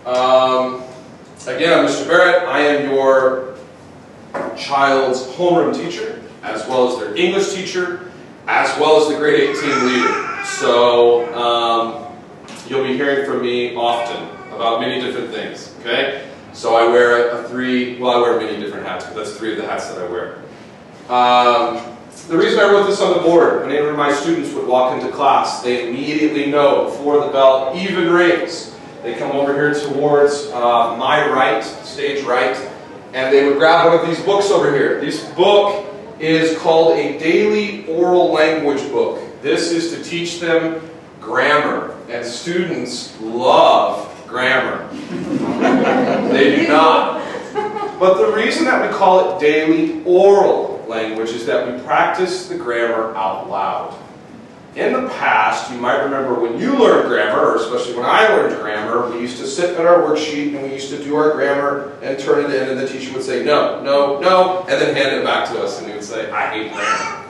Again, I'm Mr. Barrett. I am your child's homeroom teacher, as well as their English teacher, as well as the grade 8 team leader. So you'll be hearing from me often about many different things, okay? So I wear I wear many different hats, but that's 3 of the hats that I wear. The reason I wrote this on the board, whenever my students would walk into class, they immediately know before the bell even rings. They come over here towards my right, stage right, and they would grab one of these books over here. This book is called a daily oral language book. This is to teach them grammar, and students love grammar. They do not. But the reason that we call it daily oral language is that we practice the grammar out loud. In the past, you might remember when you learned grammar, or especially when I learned grammar, we used to sit at our worksheet and we used to do our grammar and turn it in, and the teacher would say, no, no, no, and then hand it back to us, and we would say, I hate grammar.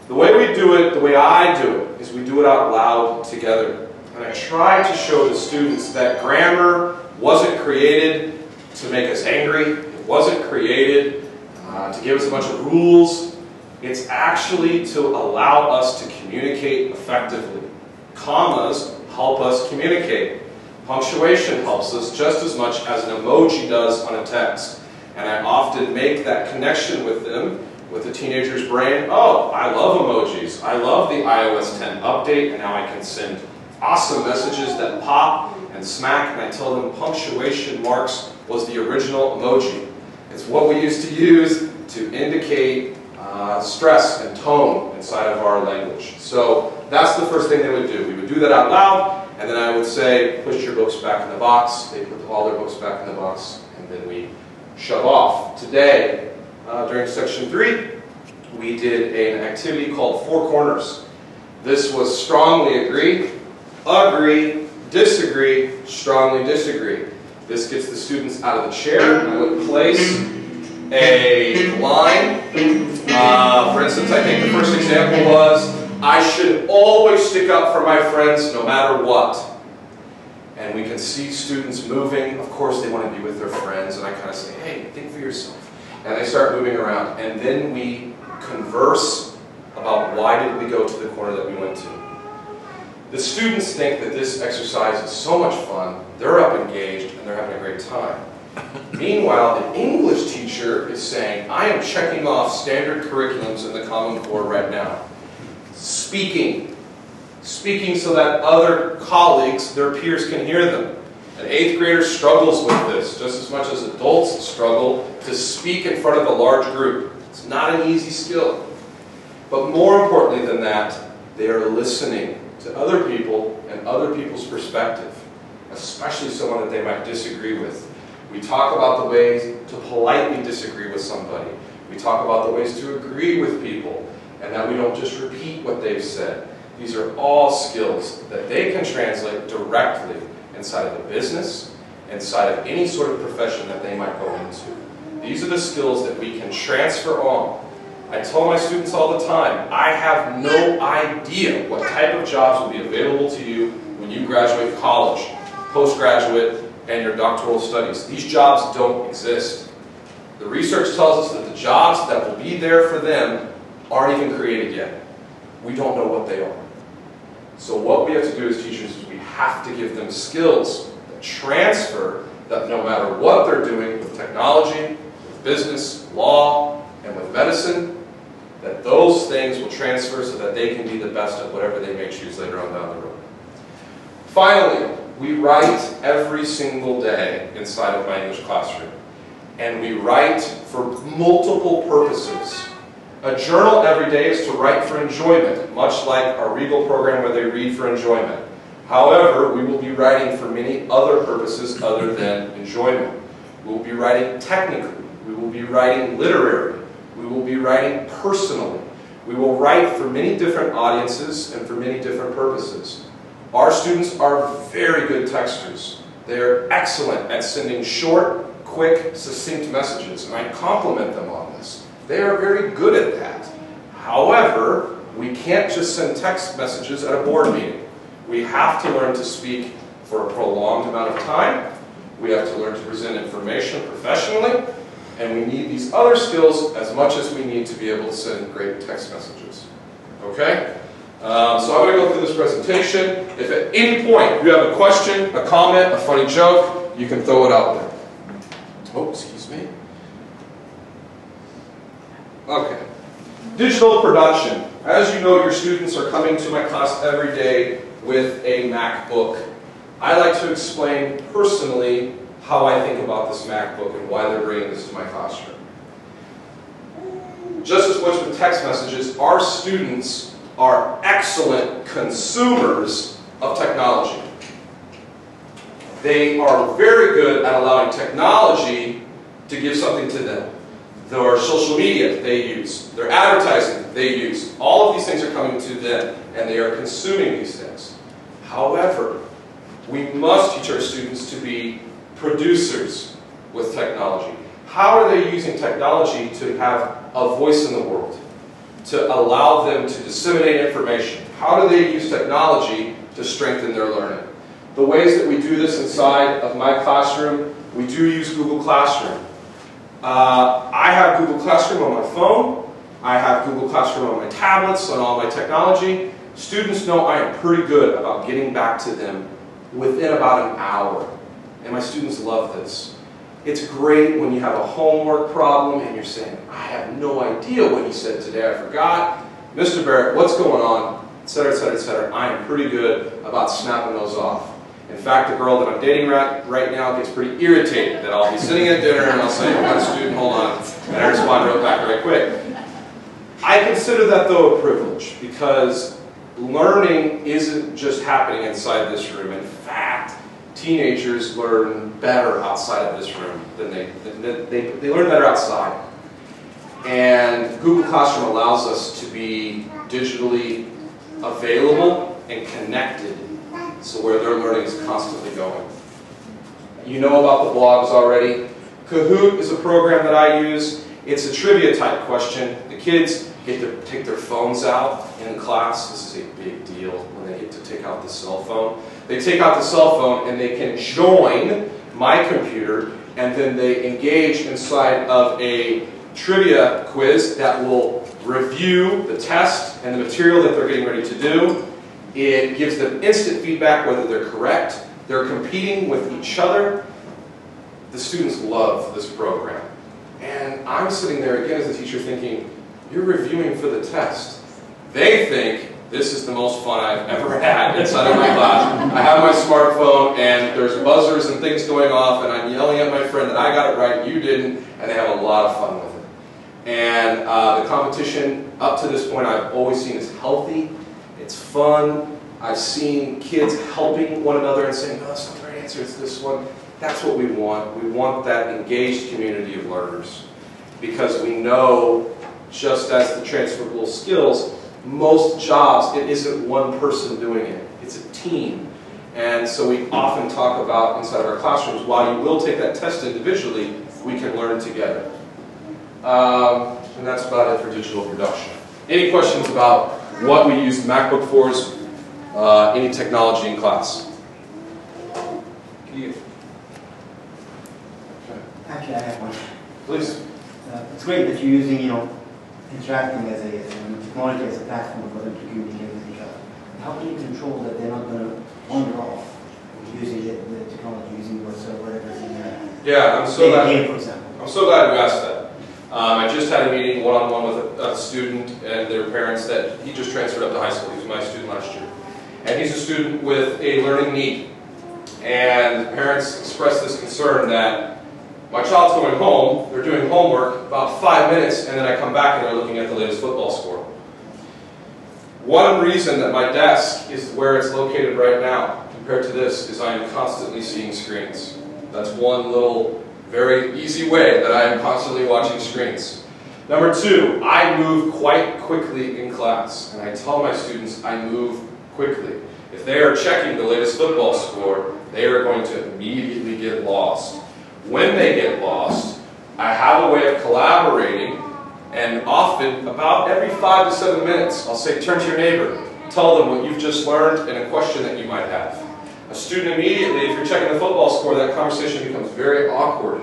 The way we do it, the way I do it, is we do it out loud together. And I try to show the students that grammar wasn't created to make us angry. It wasn't created to give us a bunch of rules. It's actually to allow us to communicate effectively. Commas help us communicate. Punctuation helps us just as much as an emoji does on a text. And I often make that connection with them, with the teenager's brain. Oh, I love emojis. I love the iOS 10 update, and now I can send awesome messages that pop and smack, and I tell them punctuation marks was the original emoji. It's what we used to use to indicate stress and tone inside of our language. So that's the first thing they would do. We would do that out loud, and then I would say, push your books back in the box. They put all their books back in the box, and then we shove off. Today, during section 3, we did an activity called 4 corners. This was strongly agree, disagree, strongly disagree. This gets the students out of the chair. I would place a line. For instance, I think the first example was, I should always stick up for my friends no matter what. And we can see students moving. Of course, they want to be with their friends. And I kind of say, hey, think for yourself. And they start moving around. And then we converse about why did we go to the corner that we went to. The students think that this exercise is so much fun, they're up engaged, and they're having a great time. Meanwhile, the English teacher is saying, I am checking off standard curriculums in the Common Core right now. Speaking so that other colleagues, their peers, can hear them. An 8th grader struggles with this just as much as adults struggle to speak in front of a large group. It's not an easy skill. But more importantly than that, they are listening to other people and other people's perspective, especially someone that they might disagree with. We talk about the ways to politely disagree with somebody. We talk about the ways to agree with people, and that we don't just repeat what they've said. These are all skills that they can translate directly inside of a business, inside of any sort of profession that they might go into. These are the skills that we can transfer on. I tell my students all the time, I have no idea what type of jobs will be available to you when you graduate college, postgraduate, and your doctoral studies. These jobs don't exist. The research tells us that the jobs that will be there for them aren't even created yet. We don't know what they are. So what we have to do as teachers is we have to give them skills that transfer, that no matter what they're doing with technology, with business, law, and with medicine, that those things will transfer so that they can be the best at whatever they may choose later on down the road. Finally, we write every single day inside of my English classroom. And we write for multiple purposes. A journal every day is to write for enjoyment, much like our Regal program where they read for enjoyment. However, we will be writing for many other purposes other than enjoyment. We will be writing technically. We will be writing literary. We will be writing personally. We will write for many different audiences and for many different purposes. Our students are very good texters. They are excellent at sending short, quick, succinct messages, and I compliment them on this. They are very good at that. However, we can't just send text messages at a board meeting. We have to learn to speak for a prolonged amount of time. We have to learn to present information professionally, and we need these other skills as much as we need to be able to send great text messages. Okay? So I'm going to go through this presentation. If at any point you have a question, a comment, a funny joke, you can throw it out there. Oh, excuse me. Okay. Digital production. As you know, your students are coming to my class every day with a MacBook. I like to explain personally how I think about this MacBook and why they're bringing this to my classroom. Just as much with text messages, our students are excellent consumers of technology. They are very good at allowing technology to give something to them. Their social media they use, their advertising they use, all of these things are coming to them and they are consuming these things. However, we must teach our students to be producers with technology. How are they using technology to have a voice in the world? To allow them to disseminate information? How do they use technology to strengthen their learning? The ways that we do this inside of my classroom, we do use Google Classroom. I have Google Classroom on my phone. I have Google Classroom on my tablets, on all my technology. Students know I am pretty good about getting back to them within about an hour. And my students love this. It's great when you have a homework problem and you're saying, I have no idea what he said today, I forgot. Mr. Barrett, what's going on? Etc., etc., etc. I am pretty good about snapping those off. In fact, the girl that I'm dating right now gets pretty irritated that I'll be sitting at dinner and I'll say, one student, hold on, and I respond real back right quick. I consider that, though, a privilege because learning isn't just happening inside this room. In fact, teenagers learn better outside of this room than they learn better outside. And Google Classroom allows us to be digitally available and connected, so where their learning is constantly going. You know about the blogs already. Kahoot is a program that I use. It's a trivia type question. The kids get to take their phones out in class. This is a big deal when they get to take out the cell phone. They take out the cell phone and they can join my computer and then they engage inside of a trivia quiz that will review the test and the material that they're getting ready to do. It gives them instant feedback whether they're correct. They're competing with each other. The students love this program. And I'm sitting there again as a teacher thinking, you're reviewing for the test. They think this is the most fun I've ever had inside of my class. I have my smartphone and there's buzzers and things going off and I'm yelling at my friend that I got it right, you didn't, and they have a lot of fun with it. And the competition up to this point I've always seen is healthy. It's fun. I've seen kids helping one another and saying, oh, that's not the right answer, it's this one. That's what we want. We want that engaged community of learners. Because we know, just as the transferable skills, most jobs, it isn't one person doing it. It's a team. And so we often talk about inside of our classrooms, while you will take that test individually, we can learn together. And that's about it for digital production. Any questions about what we use MacBook for, any technology in class? Actually, I have one. Please. It's great that you're using, interacting as a technology as a platform for them to communicate with each other. How can you control that they're not going to wander off using the technology, using whatever is in there? Yeah, I'm so glad. For example. I'm so glad you asked that. I just had a meeting one-on-one with a student and their parents that he just transferred up to high school. He was my student last year. And he's a student with a learning need. And the parents expressed this concern that my child's going home, they're doing homework about 5 minutes, and then I come back and they're looking at the latest football score. One reason that my desk is where it's located right now, compared to this, is I am constantly seeing screens. That's one little, very easy way that I am constantly watching screens. Number two, I move quite quickly in class, and I tell my students I move quickly. If they are checking the latest football score, they are going to immediately get lost. When they get lost, I have a way of collaborating, and often, about every 5 to 7 minutes, I'll say, turn to your neighbor, tell them what you've just learned and a question that you might have. A student immediately, if you're checking the football score, that conversation becomes very awkward.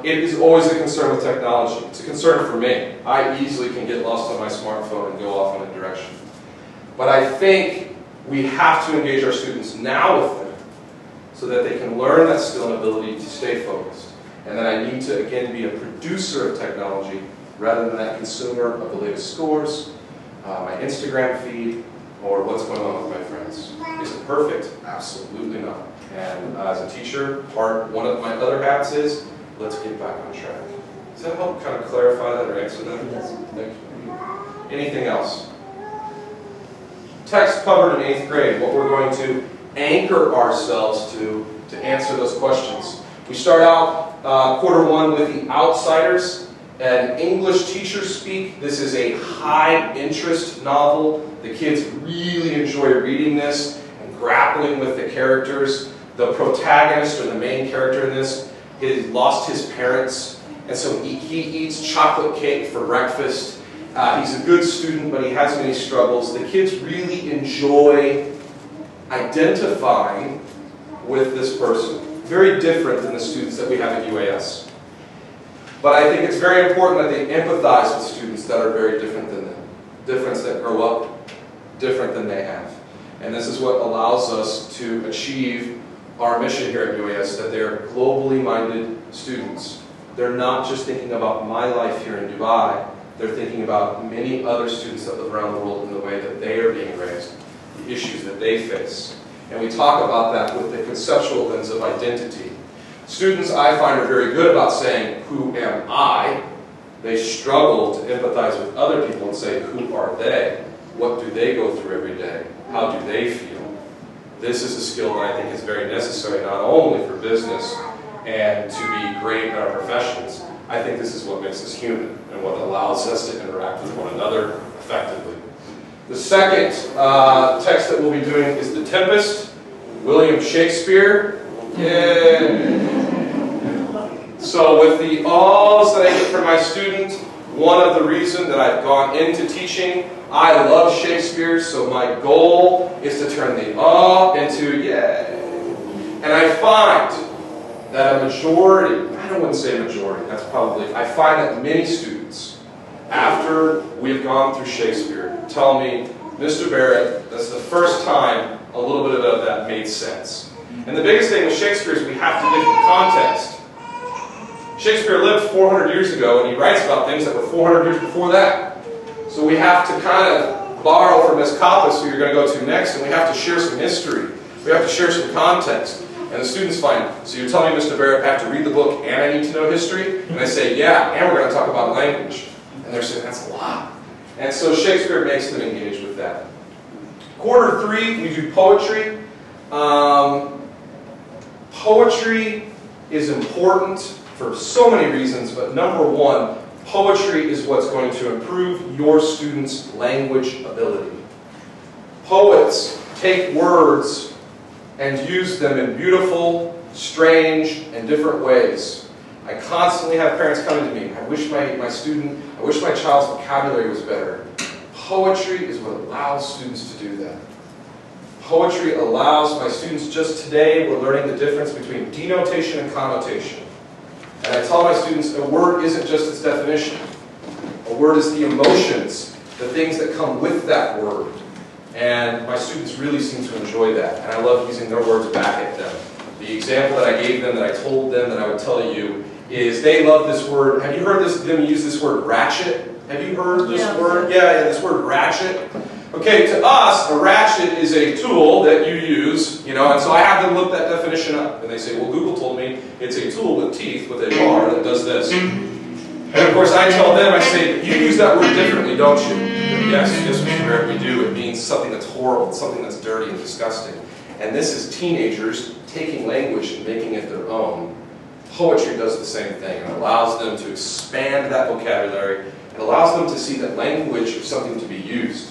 It is always a concern with technology. It's a concern for me. I easily can get lost on my smartphone and go off in a direction. But I think we have to engage our students now with them so that they can learn that skill and ability to stay focused. And then I need to, again, be a producer of technology rather than that consumer of the latest scores, my Instagram feed, or what's going on with my friends. Is it perfect? Absolutely not. And as a teacher, one of my other habits is, let's get back on track. Does that help kind of clarify that or answer that? Yes. Thank you. Anything else? Text covered in 8th grade, what we're going to anchor ourselves to answer those questions. We start out quarter one with the outsiders. An English teacher speak. This is a high interest novel. The kids really enjoy reading this and grappling with the characters. The protagonist, or the main character in this, has lost his parents, and so he eats chocolate cake for breakfast. He's a good student, but he has many struggles. The kids really enjoy identifying with this person. Very different than the students that we have at UAS. But I think it's very important that they empathize with students that are very different than them. Difference that grow up different than they have. And this is what allows us to achieve our mission here at UAS, that they're globally minded students. They're not just thinking about my life here in Dubai, they're thinking about many other students that live around the world in the way that they are being raised, the issues that they face. And we talk about that with the conceptual lens of identity. Students, I find, are very good about saying, who am I? They struggle to empathize with other people and say, who are they? What do they go through every day? How do they feel? This is a skill that I think is very necessary, not only for business and to be great at our professions. I think this is what makes us human and what allows us to interact with one another effectively. The second text that we'll be doing is The Tempest, William Shakespeare. Yay! So with the awes that I get from my students, one of the reasons that I've gone into teaching, I love Shakespeare, so my goal is to turn the awe into yay. And I find that a majority, I wouldn't say majority, that's probably, I find that many students, after we've gone through Shakespeare, tell me, Mr. Barrett, that's the first time a little bit of that made sense. And the biggest thing with Shakespeare is we have to give the context. Shakespeare lived 400 years ago, and he writes about things that were 400 years before that. So we have to kind of borrow from Ms. Coppice, who you're going to go to next, and we have to share some history. We have to share some context. And the students find, so you're telling me, Mr. Barrett, I have to read the book and I need to know history? And I say, yeah, and we're going to talk about language. And they're saying, that's a lot. And so Shakespeare makes them engage with that. Quarter three, we do poetry. Poetry is important for so many reasons, but number one, poetry is what's going to improve your students' language ability. Poets take words and use them in beautiful, strange, and different ways. I constantly have parents coming to me, I wish my child's vocabulary was better. Poetry is what allows students to do that. Poetry allows my students, just today we're learning the difference between denotation and connotation. And I tell my students, a word isn't just its definition. A word is the emotions, the things that come with that word. And my students really seem to enjoy that. And I love using their words back at them. The example that I gave them, that I told them that I would tell you, is they love this word. Have you heard them use this word ratchet? Have you heard this word? Yeah, this word ratchet. Okay, to us, a ratchet is a tool that you use, and so I have them look that definition up. And they say, well, Google told me it's a tool with teeth with a bar that does this. And of course, I tell them, I say, you use that word differently, don't you? And yes, Mr. Barrett, we do. It means something that's horrible, something that's dirty and disgusting. And this is teenagers taking language and making it their own. Poetry does the same thing. It allows them to expand that vocabulary. It allows them to see that language is something to be used.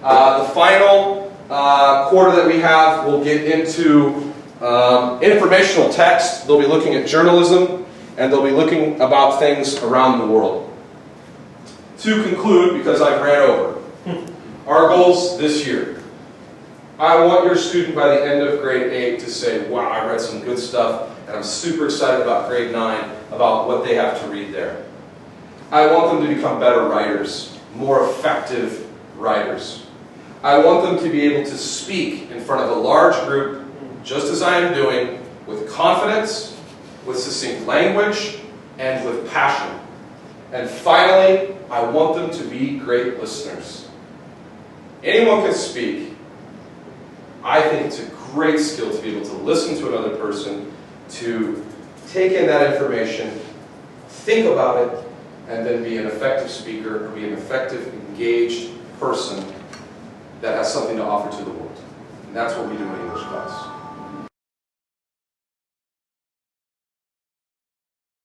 The final quarter that we have, we'll get into informational text. They'll be looking at journalism, and they'll be looking about things around the world. To conclude, because I've ran over, our goals this year. I want your student by the end of grade 8 to say, wow, I read some good stuff, and I'm super excited about grade 9, about what they have to read there. I want them to become better writers, more effective writers. I want them to be able to speak in front of a large group, just as I am doing, with confidence, with succinct language, and with passion. And finally, I want them to be great listeners. Anyone can speak. I think it's a great skill to be able to listen to another person, to take in that information, think about it, and then be an effective speaker, or be an effective, engaged person that has something to offer to the world. And that's what we do in English class.